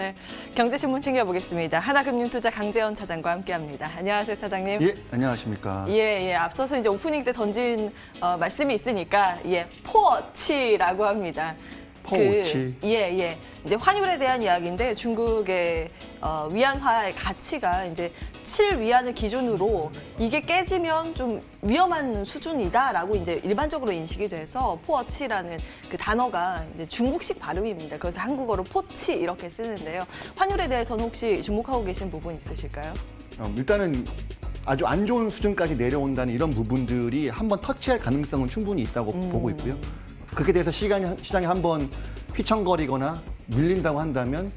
네, 경제신문 챙겨보겠습니다. 하나금융투자 강재원 차장과 함께합니다. 안녕하세요, 차장님. 예, 안녕하십니까. 예. 앞서서 이제 오프닝 때 던진 말씀이 있으니까 포어치라고 합니다. 포어치. 예. 이제 환율에 대한 이야기인데 중국의 위안화의 가치가 이제 7위안을 기준으로 이게 깨지면 좀 위험한 수준이다라고 이제 일반적으로 인식이 돼서 포어치라는 그 단어가 이제 중국식 발음입니다. 그래서 한국어로 포치 이렇게 쓰는데요. 환율에 대해서는 혹시 주목하고 계신 부분 있으실까요? 일단은 아주 안 좋은 수준까지 내려온다는 이런 부분들이 한번 터치할 가능성은 충분히 있다고 보고 있고요. 그렇게 돼서 시장이 한번 휘청거리거나 밀린다고 한다면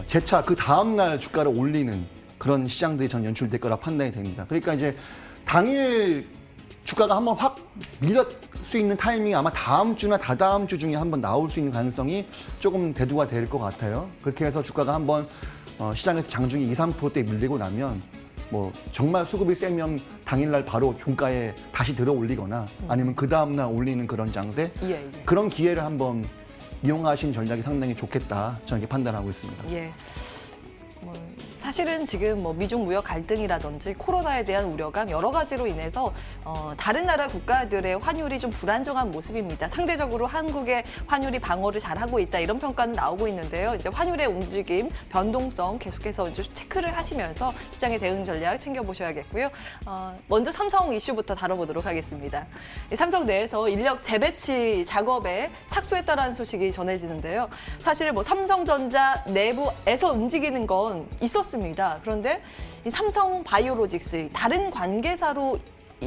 재차 그 다음날 주가를 올리는 그런 시장들이 전 연출될 거라 판단이 됩니다. 그러니까 이제 당일 주가가 한번 확 밀릴 수 있는 타이밍이 아마 다음 주나 다다음 주 중에 한번 나올 수 있는 가능성이 조금 대두가 될 것 같아요. 그렇게 해서 주가가 한번 시장에서 장중에 2, 3%대 밀리고 나면 뭐 정말 수급이 세면 당일날 바로 종가에 다시 들어 올리거나 아니면 그 다음날 올리는 그런 장세 그런 기회를 한번 이용하신 전략이 상당히 좋겠다 저는 이렇게 판단하고 있습니다. 예. 사실은 지금 미중 무역 갈등이라든지 코로나에 대한 우려감 여러 가지로 인해서 다른 나라 국가들의 환율이 좀 불안정한 모습입니다. 상대적으로 한국의 환율이 방어를 잘하고 있다 이런 평가는 나오고 있는데요. 이제 환율의 움직임, 변동성 계속해서 이제 체크를 하시면서 시장의 대응 전략 챙겨보셔야겠고요. 먼저 삼성 이슈부터 다뤄보도록 하겠습니다. 삼성 내에서 인력 재배치 작업에 착수했다라는 소식이 전해지는데요. 사실 삼성전자 내부에서 움직이는 건 있었습니다. 그런데 이 삼성 바이오로직스 다른 관계사로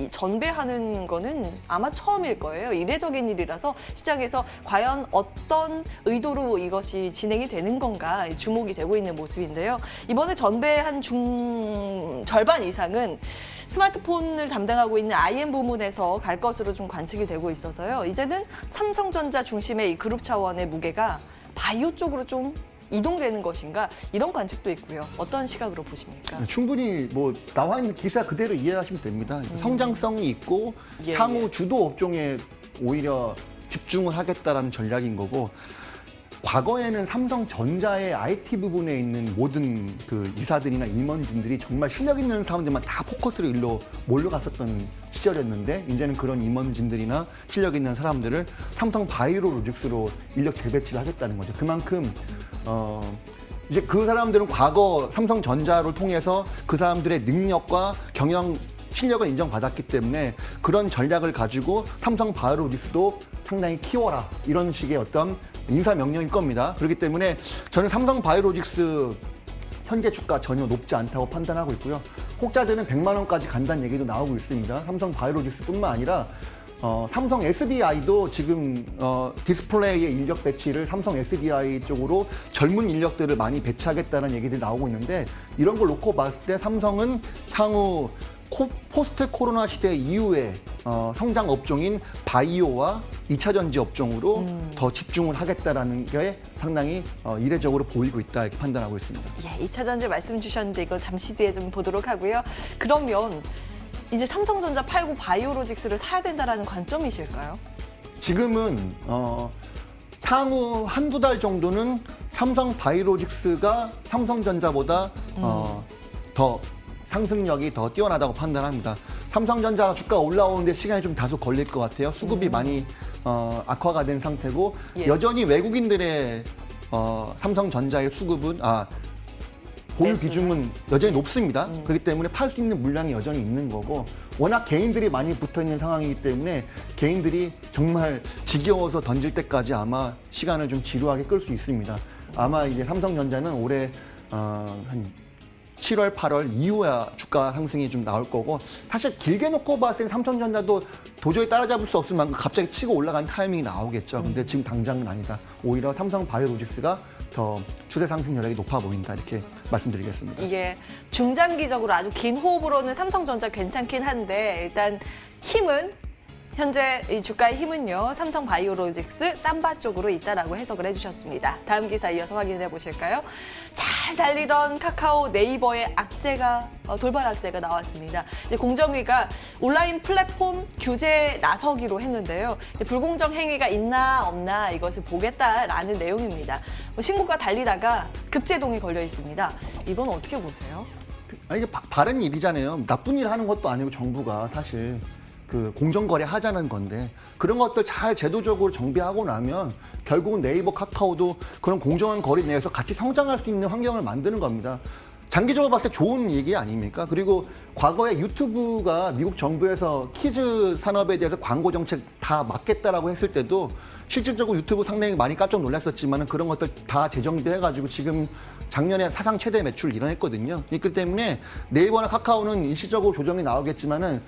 전배하는 거는 아마 처음일 거예요. 이례적인 일이라서 시장에서 과연 어떤 의도로 이것이 진행이 되는 건가 주목이 되고 있는 모습인데요. 이번에 전배한 절반 이상은 스마트폰을 담당하고 있는 IM 부문에서 갈 것으로 좀 관측이 되고 있어서요. 이제는 삼성전자 중심의 이 그룹 차원의 무게가 바이오 쪽으로 좀 이동되는 것인가 이런 관측도 있고요. 어떤 시각으로 보십니까? 충분히 나와 있는 기사 그대로 이해하시면 됩니다. 성장성이 있고 향후 주도 업종에 오히려 집중을 하겠다라는 전략인 거고 과거에는 삼성전자의 IT 부분에 있는 모든 그 이사들이나 임원진들이 정말 실력 있는 사람들만 다 포커스로 일로 몰려갔었던 시절이었는데 이제는 그런 임원진들이나 실력 있는 사람들을 삼성 바이오로직스로 인력 재배치를 하겠다는 거죠. 그만큼 이제 그 사람들은 과거 삼성전자를 통해서 그 사람들의 능력과 경영 실력을 인정받았기 때문에 그런 전략을 가지고 삼성 바이오로직스도 상당히 키워라 이런 식의 어떤 인사 명령일 겁니다. 그렇기 때문에 저는 삼성 바이오로직스 현재 주가 전혀 높지 않다고 판단하고 있고요. 혹자들은 100만 원까지 간다는 얘기도 나오고 있습니다. 삼성 바이오로직스뿐만 아니라 삼성 SDI도 지금 디스플레이의 인력 배치를 삼성 SDI 쪽으로 젊은 인력들을 많이 배치하겠다는 얘기들이 나오고 있는데 이런 걸 놓고 봤을 때 삼성은 향후 포스트 코로나 시대 이후에 성장 업종인 바이오와 2차 전지 업종으로 더 집중을 하겠다라는 게 상당히 이례적으로 보이고 있다 이렇게 판단하고 있습니다. 예, 2차 전지 말씀 주셨는데 이거 잠시 뒤에 좀 보도록 하고요. 그러면 이제 삼성전자 팔고 바이오로직스를 사야 된다라는 관점이실까요? 지금은 향후 한두 달 정도는 삼성 바이오로직스가 삼성전자보다 더 상승력이 더 뛰어나다고 판단합니다. 삼성전자 주가 올라오는데 시간이 좀 다소 걸릴 것 같아요. 수급이 많이 악화가 된 상태고 여전히 외국인들의 삼성전자의 수급은 보유 비중은 여전히 높습니다. 그렇기 때문에 팔 수 있는 물량이 여전히 있는 거고 워낙 개인들이 많이 붙어 있는 상황이기 때문에 개인들이 정말 지겨워서 던질 때까지 아마 시간을 좀 지루하게 끌 수 있습니다. 아마 이제 삼성전자는 올해 한 7월, 8월 이후야 주가 상승이 좀 나올 거고 사실 길게 놓고 봤을 때 삼성전자도 도저히 따라잡을 수 없을 만큼 갑자기 치고 올라간 타이밍이 나오겠죠. 근데 지금 당장은 아니다. 오히려 삼성 바이오로직스가 더 추세 상승 여력이 높아 보인다 이렇게 말씀드리겠습니다. 이게 중장기적으로 아주 긴 호흡으로는 삼성전자 괜찮긴 한데 일단 힘은 현재 이 주가의 힘은요, 삼성바이오로직스, 삼바 쪽으로 있다라고 해석을 해주셨습니다. 다음 기사 이어서 확인해 보실까요? 잘 달리던 카카오 네이버의 악재가 돌발 악재가 나왔습니다. 이제 공정위가 온라인 플랫폼 규제에 나서기로 했는데요. 이제 불공정 행위가 있나 없나 이것을 보겠다라는 내용입니다. 신고가 달리다가 급제동이 걸려 있습니다. 이건 어떻게 보세요? 이게 바른 일이잖아요. 나쁜 일 하는 것도 아니고 정부가 사실 그 공정거래 하자는 건데 그런 것들 잘 제도적으로 정비하고 나면 결국은 네이버, 카카오도 그런 공정한 거래 내에서 같이 성장할 수 있는 환경을 만드는 겁니다. 장기적으로 봤을 때 좋은 얘기 아닙니까? 그리고 과거에 유튜브가 미국 정부에서 키즈 산업에 대해서 광고 정책 다 막겠다라고 했을 때도 실질적으로 유튜브 상당히 많이 깜짝 놀랐었지만 그런 것들 다 재정비해가지고 지금 작년에 사상 최대 매출을 이뤄냈거든요. 그렇기 때문에 네이버나 카카오는 일시적으로 조정이 나오겠지만은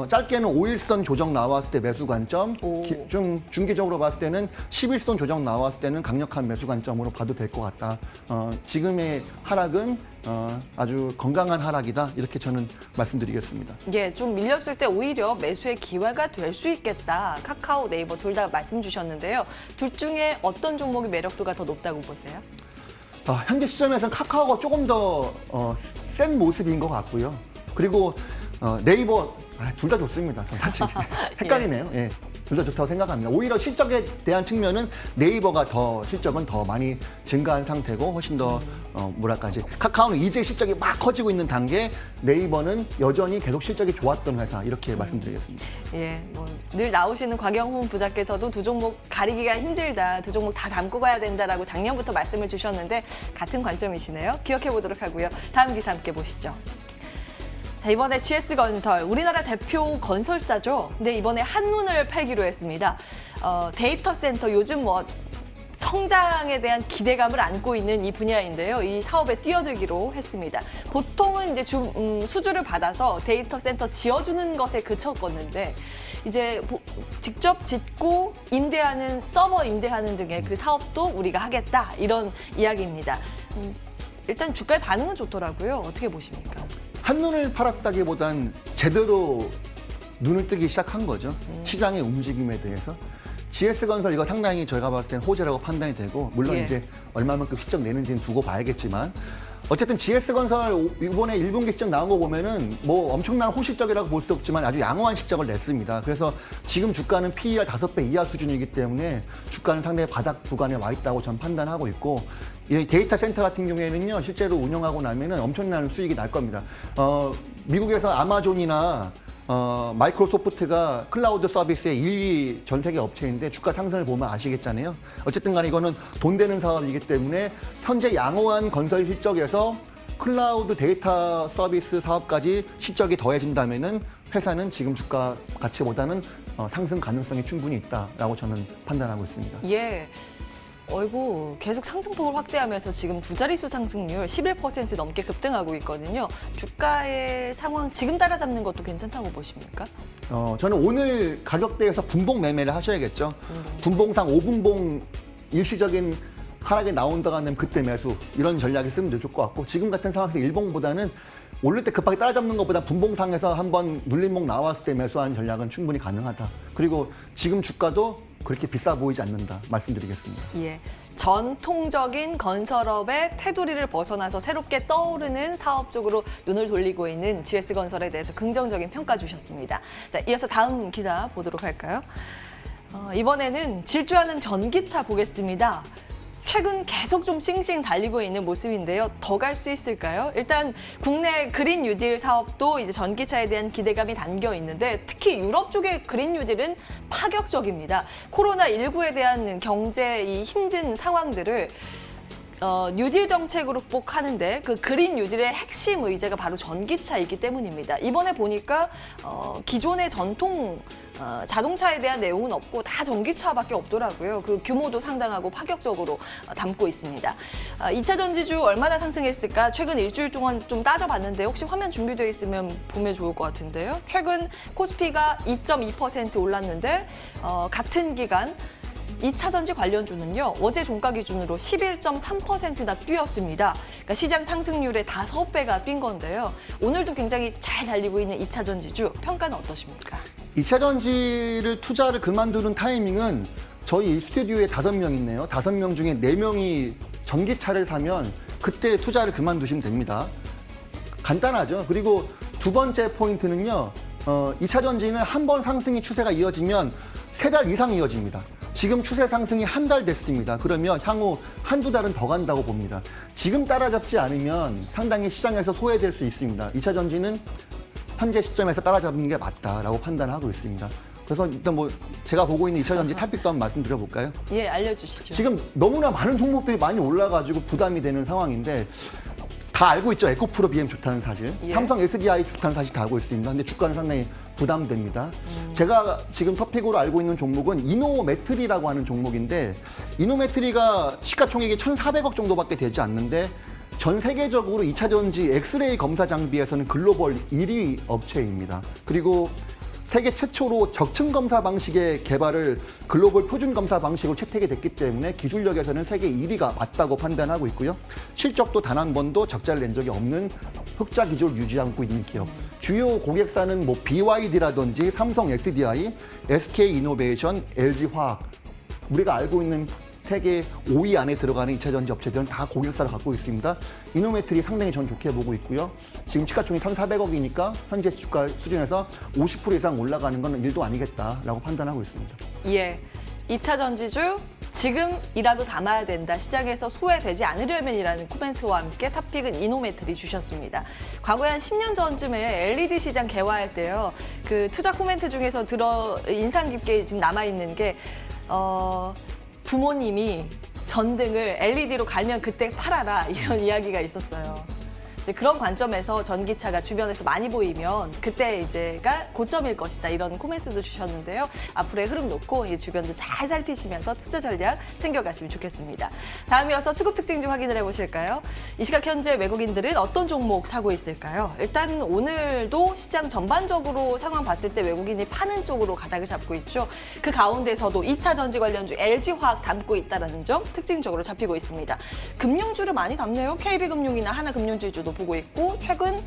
짧게는 5일선 조정 나왔을 때 매수 관점, 좀 중기적으로 봤을 때는 10일선 조정 나왔을 때는 강력한 매수 관점으로 봐도 될 것 같다. 지금의 하락은 아주 건강한 하락이다. 이렇게 저는 말씀드리겠습니다. 예, 좀 밀렸을 때 오히려 매수의 기회가 될 수 있겠다. 카카오, 네이버 둘 다 말씀 주셨는데요. 둘 중에 어떤 종목의 매력도가 더 높다고 보세요? 현재 시점에서는 카카오가 조금 더 센 모습인 것 같고요. 그리고 네이버 둘 다 좋습니다. 사실 헷갈리네요. 예. 둘 다 좋다고 생각합니다. 오히려 실적에 대한 측면은 네이버가 더 실적은 더 많이 증가한 상태고 훨씬 더 뭐랄까 이제 카카오는 이제 실적이 막 커지고 있는 단계, 네이버는 여전히 계속 실적이 좋았던 회사 이렇게 말씀드리겠습니다. 예, 늘 나오시는 곽영훈 부장께서도 두 종목 가리기가 힘들다, 두 종목 다 담고 가야 된다라고 작년부터 말씀을 주셨는데 같은 관점이시네요. 기억해 보도록 하고요. 다음 기사 함께 보시죠. 자, 이번에 GS건설, 우리나라 대표 건설사죠. 근데 이번에 한눈을 팔기로 했습니다. 데이터 센터 요즘 성장에 대한 기대감을 안고 있는 이 분야인데요. 이 사업에 뛰어들기로 했습니다. 보통은 이제 수주를 받아서 데이터 센터 지어주는 것에 그쳤었는데 이제 직접 짓고 임대하는 서버 임대하는 등의 그 사업도 우리가 하겠다 이런 이야기입니다. 일단 주가의 반응은 좋더라고요. 어떻게 보십니까? 한눈을 팔았다기보단 제대로 눈을 뜨기 시작한 거죠. 시장의 움직임에 대해서. GS건설 이거 상당히 저희가 봤을 때는 호재라고 판단이 되고 물론 예. 이제 얼마만큼 실적 내는지는 두고 봐야겠지만 어쨌든 GS건설 이번에 1분기 실적 나온 거 보면은 뭐 엄청난 호실적이라고 볼 수 없지만 아주 양호한 실적을 냈습니다. 그래서 지금 주가는 PER 5배 이하 수준이기 때문에 주가는 상당히 바닥 구간에 와 있다고 전 판단하고 있고 이 데이터 센터 같은 경우에는요 실제로 운영하고 나면은 엄청난 수익이 날 겁니다. 미국에서 아마존이나 마이크로소프트가 클라우드 서비스의 1위 전 세계 업체인데 주가 상승을 보면 아시겠잖아요. 어쨌든 간에 이거는 돈 되는 사업이기 때문에 현재 양호한 건설 실적에서 클라우드 데이터 서비스 사업까지 실적이 더해진다면은 회사는 지금 주가 가치보다는 상승 가능성이 충분히 있다라고 저는 판단하고 있습니다. 예. 어이구, 계속 상승폭을 확대하면서 지금 두 자릿수 상승률 11% 넘게 급등하고 있거든요. 주가의 상황 지금 따라잡는 것도 괜찮다고 보십니까? 저는 오늘 가격대에서 분봉 매매를 하셔야겠죠. 분봉상 5분봉 일시적인 하락에 나온다고 하면 그때 매수 이런 전략을 쓰면 좋을 것 같고 지금 같은 상황에서 일봉보다는 오를 때 급하게 따라잡는 것보다 분봉상에서 한번 눌림목 나왔을 때 매수하는 전략은 충분히 가능하다. 그리고 지금 주가도 그렇게 비싸 보이지 않는다 말씀드리겠습니다. 예. 전통적인 건설업의 테두리를 벗어나서 새롭게 떠오르는 사업 쪽으로 눈을 돌리고 있는 GS건설에 대해서 긍정적인 평가 주셨습니다. 자, 이어서 다음 기사 보도록 할까요? 이번에는 질주하는 전기차 보겠습니다. 최근 계속 좀 싱싱 달리고 있는 모습인데요. 더 갈 수 있을까요? 일단 국내 그린 뉴딜 사업도 이제 전기차에 대한 기대감이 담겨 있는데 특히 유럽 쪽의 그린 뉴딜은 파격적입니다. 코로나19에 대한 경제 이 힘든 상황들을 뉴딜 정책으로 극복하는데 그 그린 뉴딜의 핵심 의제가 바로 전기차이기 때문입니다. 이번에 보니까 기존의 전통 자동차에 대한 내용은 없고 다 전기차밖에 없더라고요. 그 규모도 상당하고 파격적으로 담고 있습니다. 2차 전지주 얼마나 상승했을까? 최근 일주일 동안 좀 따져봤는데 혹시 화면 준비되어 있으면 보면 좋을 것 같은데요. 최근 코스피가 2.2% 올랐는데 같은 기간 2차 전지 관련주는요, 어제 종가 기준으로 11.3%나 뛰었습니다. 그러니까 시장 상승률의 5배가 뛴 건데요. 오늘도 굉장히 잘 달리고 있는 2차 전지주 평가는 어떠십니까? 2차 전지를 투자를 그만두는 타이밍은 저희 스튜디오에 5명 있네요. 5명 중에 4명이 전기차를 사면 그때 투자를 그만두시면 됩니다. 간단하죠. 그리고 두 번째 포인트는요. 2차 전지는 한 번 상승의 추세가 이어지면 3달 이상 이어집니다. 지금 추세 상승이 한 달 됐습니다. 그러면 향후 한두 달은 더 간다고 봅니다. 지금 따라잡지 않으면 상당히 시장에서 소외될 수 있습니다. 2차 전지는 현재 시점에서 따라잡는 게 맞다라고 판단하고 있습니다. 그래서 일단 뭐 제가 보고 있는 2차 전지 탑픽도 한번 말씀드려볼까요? 예, 알려주시죠. 지금 너무나 많은 종목들이 많이 올라가지고 부담이 되는 상황인데 다 알고 있죠. 에코프로 BM 좋다는 사실. 예. 삼성 SDI 좋다는 사실 다 알고 있습니다. 근데 주가는 상당히 부담됩니다. 제가 지금 토픽으로 알고 있는 종목은 이노메트리라고 하는 종목인데 이노메트리가 시가총액이 1,400억 정도밖에 되지 않는데 전 세계적으로 2차 전지 엑스레이 검사 장비에서는 글로벌 1위 업체입니다. 그리고 세계 최초로 적층 검사 방식의 개발을 글로벌 표준 검사 방식으로 채택이 됐기 때문에 기술력에서는 세계 1위가 맞다고 판단하고 있고요. 실적도 단 한 번도 적자를 낸 적이 없는 흑자 기조를 유지하고 있는 기업. 주요 고객사는 뭐 BYD라든지 삼성 SDI, SK이노베이션, LG화학. 우리가 알고 있는 세계 5위 안에 들어가는 2차 전지 업체들은 다 고객사를 갖고 있습니다. 이노메트리 상당히 전 좋게 보고 있고요. 지금 시가총액 1,400억이니까 현재 주가 수준에서 50% 이상 올라가는 건 일도 아니겠다라고 판단하고 있습니다. 예, 2차 전지주 지금이라도 담아야 된다. 시장에서 소외되지 않으려면이라는 코멘트와 함께 탑픽은 이노메트리 주셨습니다. 과거에 한 10년 전쯤에 LED 시장 개화할 때요. 그 투자 코멘트 중에서 인상 깊게 지금 남아있는 게 부모님이 전등을 LED로 갈면 그때 팔아라 이런 이야기가 있었어요. 그런 관점에서 전기차가 주변에서 많이 보이면 그때 이제가 고점일 것이다 이런 코멘트도 주셨는데요. 앞으로의 흐름 놓고 주변도 잘 살피시면서 투자 전략 챙겨가시면 좋겠습니다. 다음 이어서 수급 특징 좀 확인을 해보실까요? 이 시각 현재 외국인들은 어떤 종목 사고 있을까요? 일단 오늘도 시장 전반적으로 상황 봤을 때 외국인이 파는 쪽으로 가닥을 잡고 있죠. 그 가운데서도 2차 전지 관련주 LG화학 담고 있다는 점 특징적으로 잡히고 있습니다. 금융주를 많이 담네요. KB금융이나 하나금융지주도 보고 있고 최근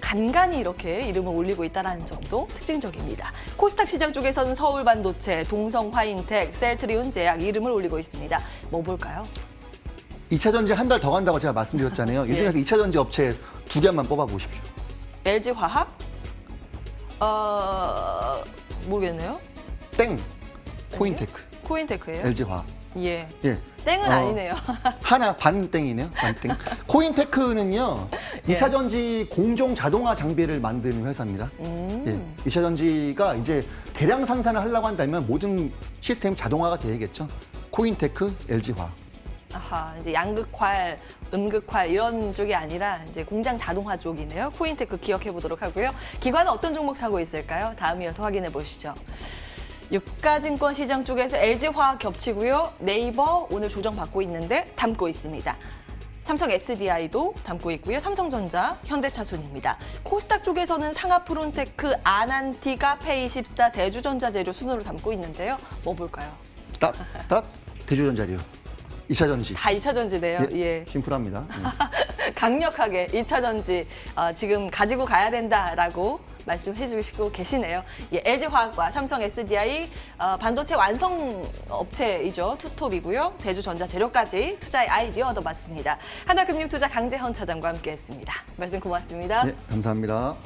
간간히 이렇게 이름을 올리고 있다는 점도 특징적입니다. 코스닥 시장 쪽에서는 서울반도체, 동성화인텍, 셀트리온제약 이름을 올리고 있습니다. 뭐 볼까요? 2차 전지 한 달 더 간다고 제가 말씀드렸잖아요. 이 중에서 2차 전지 업체 2개만 뽑아보십시오. LG화학? 모르겠네요. 땡! 코인테크. 코인테크예요? LG화학. 예. 예. 땡은 아니네요. 하나 반땡이네요. 반땡. 코인테크는요. 예. 2차 전지 공정 자동화 장비를 만드는 회사입니다. 예. 2차 전지가 이제 대량 생산을 하려고 한다면 모든 시스템 자동화가 돼야겠죠. 코인테크, LG화학. 아하, 이제 양극활, 음극활 이런 쪽이 아니라 이제 공장 자동화 쪽이네요. 코인테크 기억해 보도록 하고요. 기관은 어떤 종목 사고 있을까요? 다음 이어서 확인해 보시죠. 유가증권 시장 쪽에서 LG화학 겹치고요. 네이버 오늘 조정받고 있는데 담고 있습니다. 삼성 SDI도 담고 있고요. 삼성전자, 현대차 순입니다. 코스닥 쪽에서는 상하프론테크, 아난티가, 페이24, 대주전자재료 순으로 담고 있는데요. 뭐 볼까요? 대주전자료. 2차 전지. 다 2차 전지네요. 예. 심플합니다. 강력하게 2차 전지 지금 가지고 가야 된다라고 말씀해 주시고 계시네요. 예, LG화학과 삼성 SDI 반도체 완성 업체이죠. 투톱이고요. 대주전자재료까지 투자의 아이디어 얻어봤습니다. 하나금융투자 강재헌 차장과 함께했습니다. 말씀 고맙습니다. 네, 감사합니다.